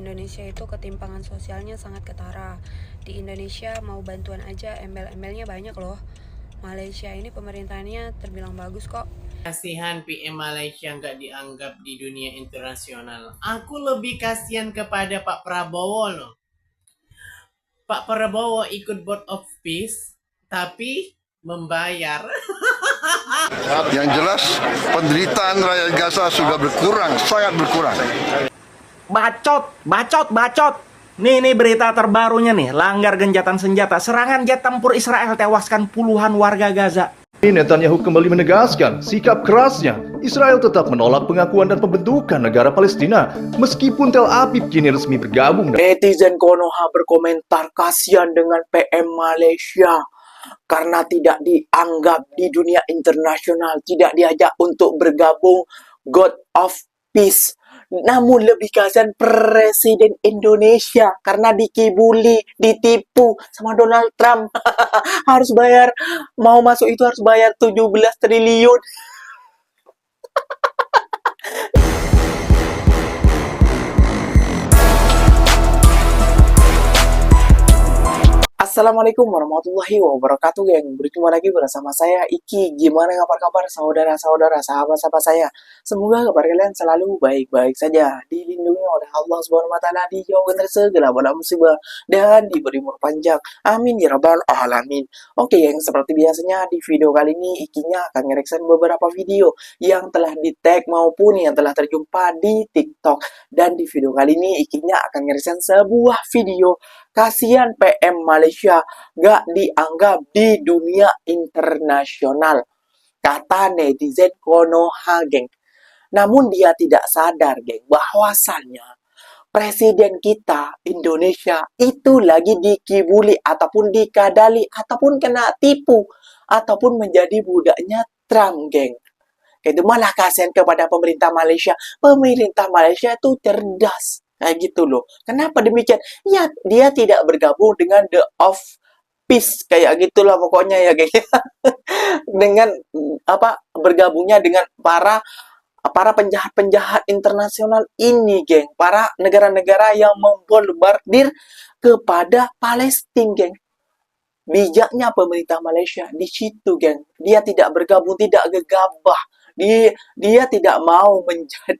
Indonesia itu ketimpangan sosialnya sangat ketara. Di Indonesia mau bantuan aja embel-embelnya banyak loh. Malaysia ini pemerintahannya terbilang bagus kok. Kasihan PM Malaysia nggak dianggap di dunia internasional. Aku lebih kasihan kepada Pak Prabowo loh. Pak Prabowo ikut Board of Peace, tapi membayar. Yang jelas penderitaan rakyat Gaza sudah berkurang, sangat berkurang. Bacot. Nih berita terbarunya nih, langgar gencatan senjata, serangan jet tempur Israel tewaskan puluhan warga Gaza. Netanyahu kembali menegaskan sikap kerasnya. Israel tetap menolak pengakuan dan pembentukan negara Palestina meskipun Tel Aviv kini resmi bergabung. Netizen Konoha berkomentar kasihan dengan PM Malaysia karena tidak dianggap di dunia internasional, tidak diajak untuk bergabung God of Peace. Namun lebih kasihan Presiden Indonesia karena dikibuli, ditipu sama Donald Trump. Harus bayar, mau masuk itu harus bayar 17 triliun. Assalamualaikum warahmatullahi wabarakatuh, geng. Berjumpa lagi bersama saya Iki. Gimana kabar saudara-saudara, sahabat-sahabat saya? Semoga kabar kalian selalu baik-baik saja, dilindungi oleh Allah Subhanahu wa taala, dijauhkan dari segala bala musibah dan diberi umur panjang. Amin ya rabbal alamin. Oke, geng, seperti biasanya di video kali ini Ikinya akan nge-reaction beberapa video yang telah di-tag maupun yang telah terjumpa di TikTok. Dan di video kali ini Ikinya akan nge-reaction sebuah video kasihan PM Malaysia gak dianggap di dunia internasional, kata netizen Konoha, geng. Namun dia tidak sadar, geng, bahwasannya presiden kita Indonesia itu lagi dikibuli ataupun dikadali ataupun kena tipu ataupun menjadi budaknya Trump, geng. Itu malah kasihan kepada pemerintah Malaysia. Pemerintah Malaysia itu cerdas. Kayak gitu loh. Kenapa demikian? Ya, dia tidak bergabung dengan The of Peace. Kayak gitulah pokoknya ya, guys. Dengan bergabungnya dengan para penjahat-penjahat internasional ini, geng. Para negara-negara yang membombardir kepada Palestina, geng. Bijaknya pemerintah Malaysia di situ, geng. Dia tidak bergabung, tidak gegabah. Dia tidak mau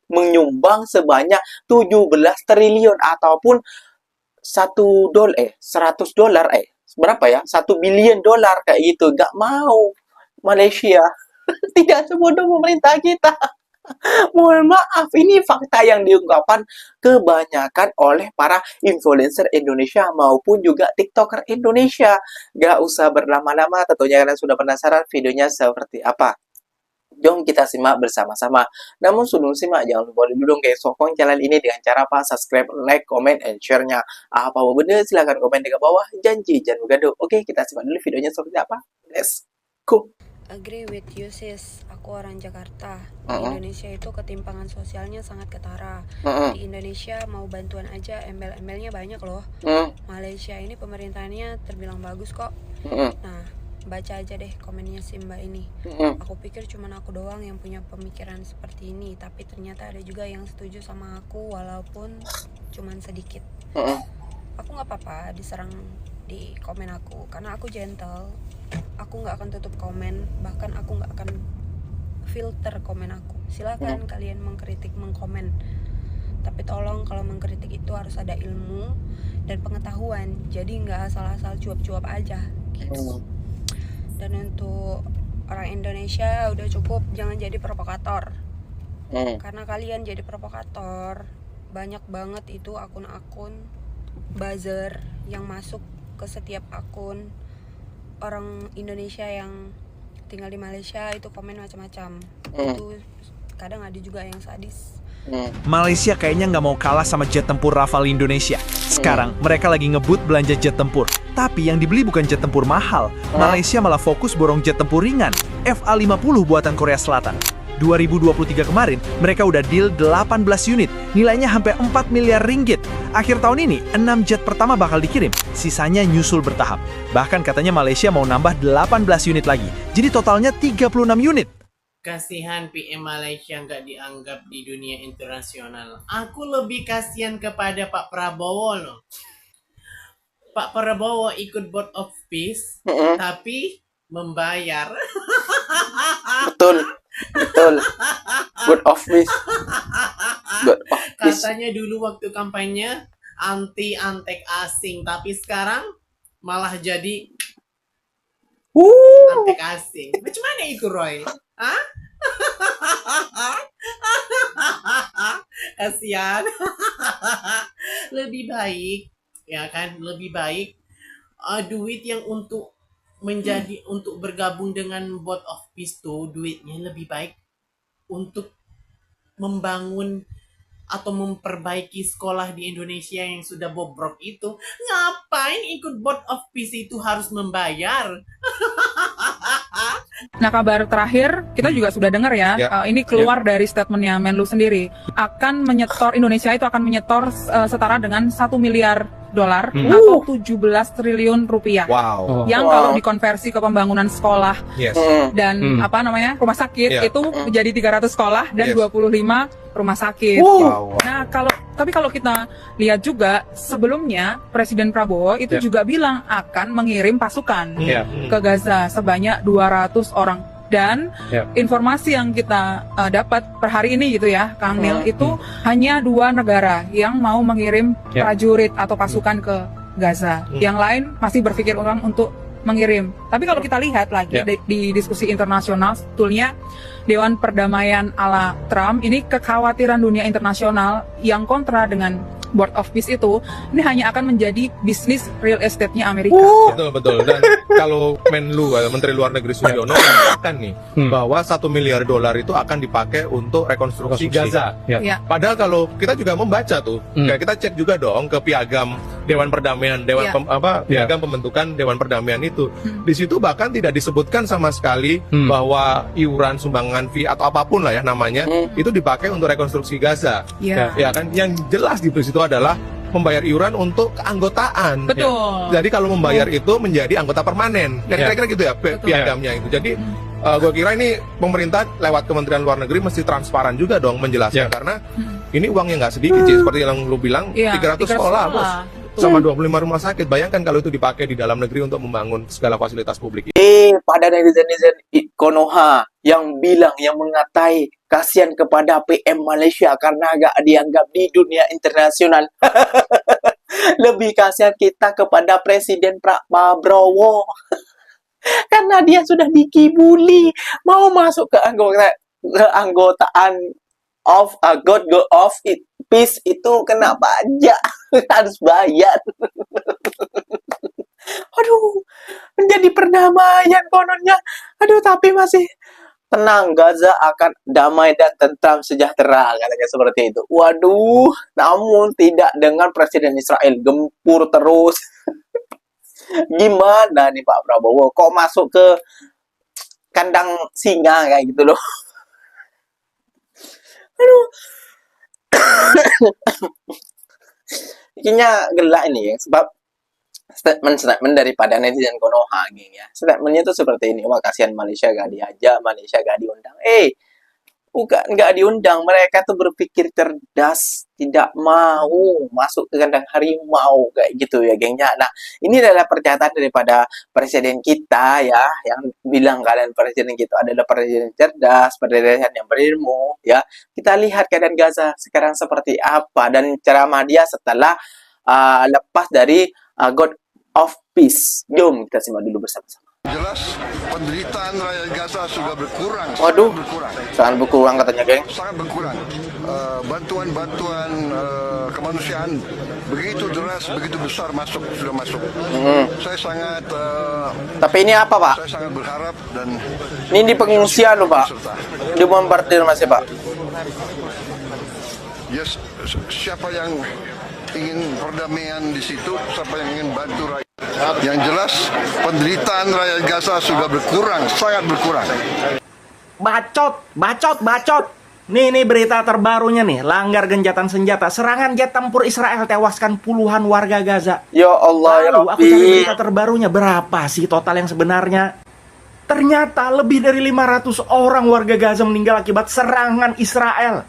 menyumbang sebanyak 17 triliun ataupun 100 dolar berapa ya? 1 billion dolar kayak gitu. Gak mau Malaysia. Tidak sebodoh pemerintah kita. Mohon maaf, ini fakta yang diungkapkan kebanyakan oleh para influencer Indonesia maupun juga TikToker Indonesia. Gak usah berlama-lama, tentunya kalian sudah penasaran videonya seperti apa. Jom kita simak bersama-sama. Namun sebelum simak, jangan lupa dulu dong guys, sokong channel ini dengan cara apa? Subscribe, like, comment, and share-nya. Apa bener? Silahkan komen di bawah. Janji, jangan gaduh. Oke, kita simak dulu videonya seperti apa. Let's go. Agree with you sis, aku orang Jakarta. Di Indonesia itu ketimpangan sosialnya sangat ketara. Di Indonesia mau bantuan aja embel-embelnya banyak loh. Malaysia ini pemerintahannya terbilang bagus kok. Nah, baca aja deh komennya si mbak ini. Aku pikir cuma aku doang yang punya pemikiran seperti ini, tapi ternyata ada juga yang setuju sama aku walaupun cuma sedikit. Aku nggak apa-apa diserang di komen aku karena aku gentle. Aku nggak akan tutup komen, bahkan aku nggak akan filter komen aku. Silakan kalian mengkritik, mengkomen, tapi tolong kalau mengkritik itu harus ada ilmu dan pengetahuan, jadi nggak asal-asal cuap-cuap aja gitu. Dan untuk orang Indonesia udah cukup, jangan jadi provokator. Karena kalian jadi provokator, banyak banget itu akun-akun buzzer yang masuk ke setiap akun orang Indonesia yang tinggal di Malaysia itu komen macam-macam. Itu kadang ada juga yang sadis. Malaysia kayaknya nggak mau kalah sama jet tempur Rafale Indonesia. Sekarang mereka lagi ngebut belanja jet tempur. Tapi yang dibeli bukan jet tempur mahal. Malaysia malah fokus borong jet tempur ringan, FA-50 buatan Korea Selatan. 2023 kemarin, mereka udah deal 18 unit, nilainya hampir 4 miliar ringgit. Akhir tahun ini, 6 jet pertama bakal dikirim, sisanya nyusul bertahap. Bahkan katanya Malaysia mau nambah 18 unit lagi, jadi totalnya 36 unit. kasihan PM Malaysia nggak dianggap di dunia internasional. Aku lebih kasihan kepada Pak Prabowo loh. Pak Prabowo ikut Board of Peace, tapi membayar. Betul, betul. Good of peace. Good of peace. Katanya dulu waktu kampanye anti antek asing, tapi sekarang malah jadi antek asing. Macam mana itu, Roy? Hah? Kasihan. Lebih baik, ya kan? Lebih baik duit yang untuk untuk bergabung dengan Board of Peace tuh, duitnya lebih baik untuk membangun atau memperbaiki sekolah di Indonesia yang sudah bobrok itu. Ngapain ikut Board of Peace itu harus membayar? Nah, kabar terakhir kita juga sudah dengar ya, ini keluar dari statementnya Menlu sendiri, akan menyetor, Indonesia itu akan menyetor setara dengan 1 miliar dolar atau 17 triliun rupiah. Wow. Yang kalau dikonversi ke pembangunan sekolah dan rumah sakit itu menjadi 300 sekolah dan 25 rumah sakit. Nah, tapi kalau kita lihat juga sebelumnya Presiden Prabowo itu juga bilang akan mengirim pasukan ke Gaza sebanyak 200 orang. Dan informasi yang kita dapat per hari ini gitu ya, Kang Nil, itu hanya 2 negara yang mau mengirim prajurit atau pasukan ke Gaza. Yang lain masih berpikir ulang untuk mengirim. Tapi kalau kita lihat lagi di diskusi internasional, sebetulnya Dewan Perdamaian ala Trump ini kekhawatiran dunia internasional yang kontra dengan Board of Peace itu, ini hanya akan menjadi bisnis real estate-nya Amerika. Betul. Dan kalau Menlu, Menteri Luar Negeri Sudiono mengatakan nih bahwa 1 miliar dolar itu akan dipakai untuk rekonstruksi Gaza. Padahal kalau kita juga membaca tuh, kayak kita cek juga dong ke piagam Dewan Perdamaian, piagam pembentukan Dewan Perdamaian itu. Di situ bahkan tidak disebutkan sama sekali bahwa iuran, sumbangan fee atau apapun lah ya namanya, itu dipakai untuk rekonstruksi Gaza. Ya kan, yang jelas di situ adalah membayar iuran untuk keanggotaan. Betul. Jadi kalau membayar itu menjadi anggota permanen. Kira-kira gitu ya piagamnya itu. Jadi gue kira ini pemerintah lewat Kementerian Luar Negeri mesti transparan juga dong menjelaskan karena ini uangnya nggak sedikit sih, seperti yang lu bilang 300 sekolah bos. Sama 25 rumah sakit. Bayangkan kalau itu dipakai di dalam negeri untuk membangun segala fasilitas publik. Pada netizen Konoha yang mengatai kasihan kepada PM Malaysia karena agak dianggap di dunia internasional. Lebih kasihan kita kepada Presiden Prabowo. Karena dia sudah dikibuli mau masuk ke anggotaan of God go off it. Peace itu kena pajak, harus bayar. Aduh, menjadi perdamaian kononnya. Aduh, tapi masih tenang, Gaza akan damai dan tentram sejahtera, katanya seperti itu. Waduh, namun tidak dengan Presiden Israel, gempur terus. Gimana nih Pak Prabowo, kok masuk ke kandang singa kayak gitu loh. Aduh. Kayaknya gelak ini ya, sebab statement daripada netizen Konoha gini ya. Statementnya tuh seperti ini, wah kasihan Malaysia gak diajak, Malaysia gak diundang. Bukan gak diundang, mereka tuh berpikir cerdas, tidak mau masuk ke kandang harimau kayak gitu ya gengnya. Nah, ini adalah pernyataan daripada presiden kita ya, yang bilang kalian presiden kita adalah presiden cerdas, presiden yang berilmu ya. Kita lihat keadaan Gaza sekarang seperti apa dan ceramah dia setelah lepas dari God of Peace. Jom kita simak dulu bersama-sama. Jelas penderitaan rakyat Gaza sudah berkurang. Waduh, sangat berkurang katanya, geng. Sangat berkurang. Bantuan-bantuan kemanusiaan begitu deras, begitu besar sudah masuk. Saya sangat. Tapi ini apa, Pak? Saya sangat berharap dan. Ini di pengungsian loh, Pak. Di bombardir masih, Pak. Yes, siapa yang ingin perdamaian di situ, siapa yang ingin bantu rakyat. Yang jelas penderitaan rakyat Gaza sudah berkurang, sangat berkurang. Bacot. Nih berita terbarunya nih, langgar gencatan senjata, serangan jet tempur Israel tewaskan puluhan warga Gaza. Ya Allah, ya Lalu aku Rabbi. cari berita terbarunya, berapa sih total yang sebenarnya? Ternyata lebih dari 500 orang warga Gaza meninggal akibat serangan Israel.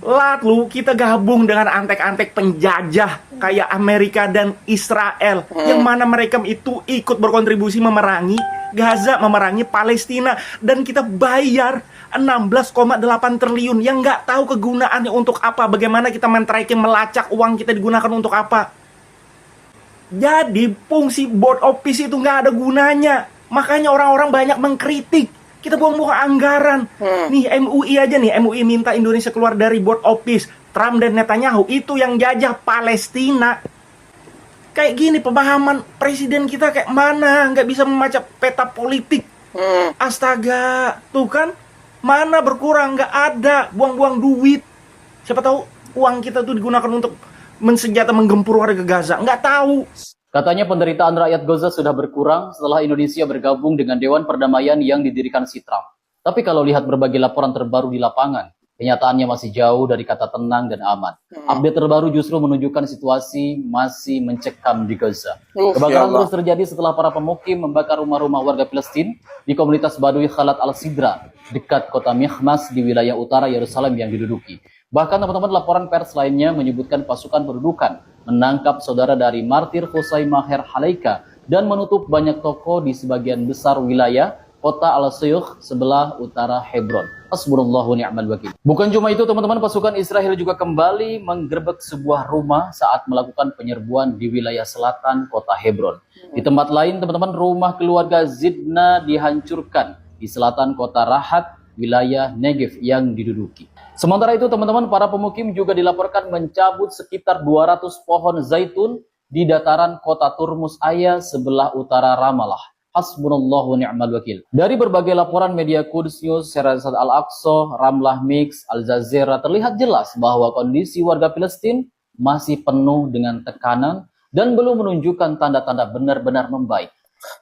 Lalu kita gabung dengan antek-antek penjajah kayak Amerika dan Israel, yang mana mereka itu ikut berkontribusi memerangi Gaza, memerangi Palestina, dan kita bayar 16,8 triliun yang nggak tahu kegunaannya untuk apa. Bagaimana kita men-tracking, melacak uang kita digunakan untuk apa. Jadi fungsi board of peace itu nggak ada gunanya. Makanya orang-orang banyak mengkritik. Kita buang-buang anggaran. Nih MUI aja nih, MUI minta Indonesia keluar dari board of peace. Trump dan Netanyahu itu yang jajah Palestina. Kayak gini pemahaman presiden kita kayak mana? Nggak bisa membaca peta politik. Astaga, tuh kan? Mana berkurang? Nggak ada. Buang-buang duit. Siapa tahu uang kita tuh digunakan untuk mensenjata menggempur warga Gaza. Nggak tahu. Katanya penderitaan rakyat Gaza sudah berkurang setelah Indonesia bergabung dengan Dewan Perdamaian yang didirikan si Trump. Tapi kalau lihat berbagai laporan terbaru di lapangan, kenyataannya masih jauh dari kata tenang dan aman. Update terbaru justru menunjukkan situasi masih mencekam di Gaza. Kebakaran terus terjadi setelah para pemukim membakar rumah-rumah warga Palestina di komunitas Badui Khalat al-Sidra, dekat kota Mikhmas di wilayah utara Yerusalem yang diduduki. Bahkan teman-teman laporan pers lainnya menyebutkan pasukan pendudukan menangkap saudara dari martir Hussein Maher Halaika dan menutup banyak toko di sebagian besar wilayah kota Al-Suyukh sebelah utara Hebron. Hasbunallahu wa ni'mal wakil. Bukan cuma itu teman-teman, pasukan Israel juga kembali menggerebek sebuah rumah saat melakukan penyerbuan di wilayah selatan kota Hebron. Di tempat lain teman-teman, rumah keluarga Zidna dihancurkan di selatan kota Rahat, wilayah Negev yang diduduki. Sementara itu teman-teman, para pemukim juga dilaporkan mencabut sekitar 200 pohon zaitun di dataran kota Turmus Aya sebelah utara Ramallah. Hasbunallahu wa ni'mal wakil. Dari berbagai laporan media Quds News, Syarasat Al-Aqsa, Ramlah Mix, Al Jazeera, terlihat jelas bahwa kondisi warga Palestina masih penuh dengan tekanan dan belum menunjukkan tanda-tanda benar-benar membaik.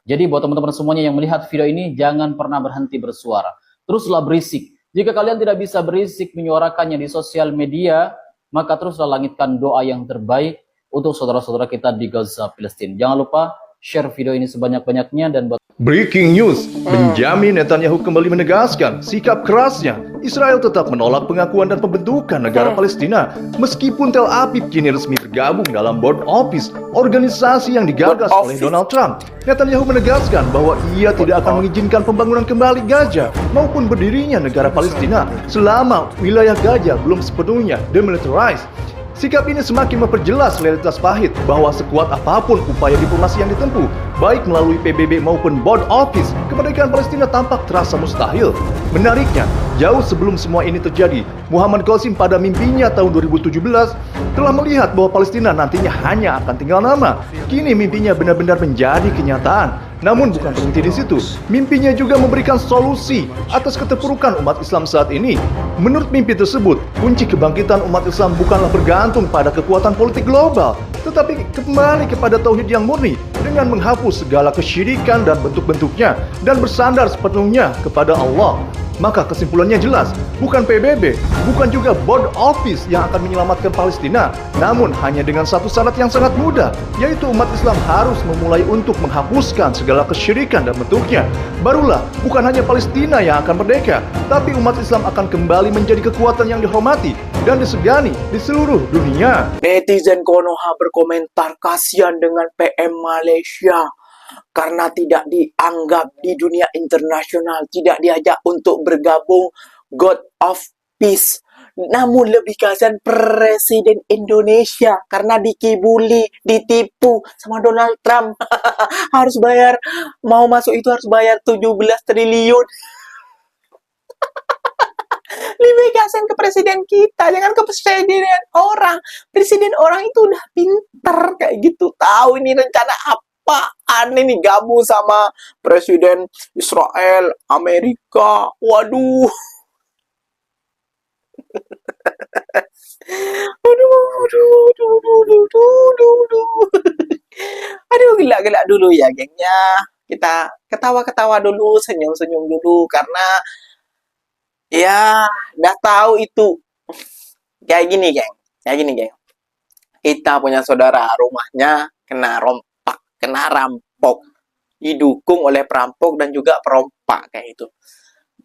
Jadi buat teman-teman semuanya yang melihat video ini, jangan pernah berhenti bersuara. Teruslah berisik. Jika kalian tidak bisa berisik menyuarakannya di sosial media, maka teruslah langitkan doa yang terbaik untuk saudara-saudara kita di Gaza, Palestina. Jangan lupa share video ini sebanyak-banyaknya dan buat Breaking news, Benjamin Netanyahu kembali menegaskan sikap kerasnya. Israel tetap menolak pengakuan dan pembentukan negara Palestina, meskipun Tel Aviv kini resmi tergabung dalam Board Office, organisasi yang digagas oleh Donald Trump. Netanyahu menegaskan bahwa ia tidak akan mengizinkan pembangunan kembali Gaza maupun berdirinya negara Palestina selama wilayah Gaza belum sepenuhnya demilitarized. Sikap ini semakin memperjelas realitas pahit bahwa sekuat apapun upaya diplomasi yang ditempuh, baik melalui PBB maupun Board Office, kemerdekaan Palestina tampak terasa mustahil. Menariknya, jauh sebelum semua ini terjadi, Muhammad Qasim pada mimpinya tahun 2017 telah melihat bahwa Palestina nantinya hanya akan tinggal nama. Kini mimpinya benar-benar menjadi kenyataan. Namun bukan berhenti di situ, mimpinya juga memberikan solusi atas keterpurukan umat Islam saat ini. Menurut mimpi tersebut, kunci kebangkitan umat Islam bukanlah bergantung pada kekuatan politik global, tetapi kembali kepada tauhid yang murni dengan menghapus segala kesyirikan dan bentuk-bentuknya dan bersandar sepenuhnya kepada Allah. Maka kesimpulannya jelas, bukan PBB, bukan juga Board Office yang akan menyelamatkan Palestina, namun hanya dengan satu syarat yang sangat mudah, yaitu umat Islam harus memulai untuk menghapuskan segala kesyirikan dan bentuknya. Barulah bukan hanya Palestina yang akan merdeka, tapi umat Islam akan kembali menjadi kekuatan yang dihormati dan disegani di seluruh dunia. Netizen Konoha berkomentar kasihan dengan PM Malaysia karena tidak dianggap di dunia internasional, tidak diajak untuk bergabung God of Peace. Namun lebih kasihan Presiden Indonesia karena dikibuli, ditipu sama Donald Trump. Harus bayar, mau masuk itu harus bayar 17 triliun. Lebih kasihan ke presiden kita, jangan ke presiden orang. Presiden orang itu udah pinter kayak gitu, tahu ini rencana apaan ini, gabung sama presiden Israel, Amerika. Waduh. Aduh, gila-gila dulu ya gengnya. Kita ketawa-ketawa dulu, senyum-senyum dulu karena ya udah tahu itu kayak gini geng. Kita punya saudara rumahnya kena rompak, kena rampok. didukung oleh perampok dan juga perompak kayak itu.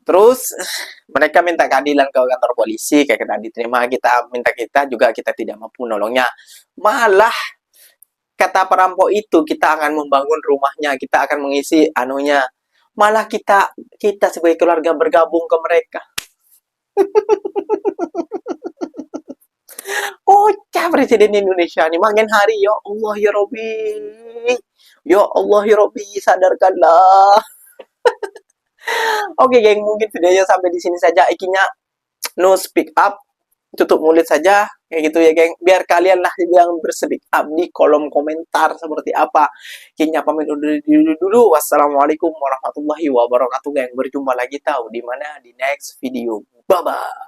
Terus mereka minta keadilan ke kantor polisi, kayak kita diterima, kita minta, kita juga kita tidak mampu nolongnya. Malah kata perampok itu, kita akan membangun rumahnya, kita akan mengisi anunya. Malah kita sebagai keluarga bergabung ke mereka. Kocak Presiden Indonesia nih, makin hari, ya Allah ya Robbi. Ya Allah ya Robbi, sadarkanlah. Oke geng, mungkin videonya sampai di sini saja. Ikinya no speak up, tutup mulut saja kayak gitu ya geng. Biar kalian lah yang berspeak up di kolom komentar seperti apa. Ikinya pamit undur diri dulu. Wassalamualaikum warahmatullahi wabarakatuh geng. Berjumpa lagi tahu di mana di next video. Bye bye.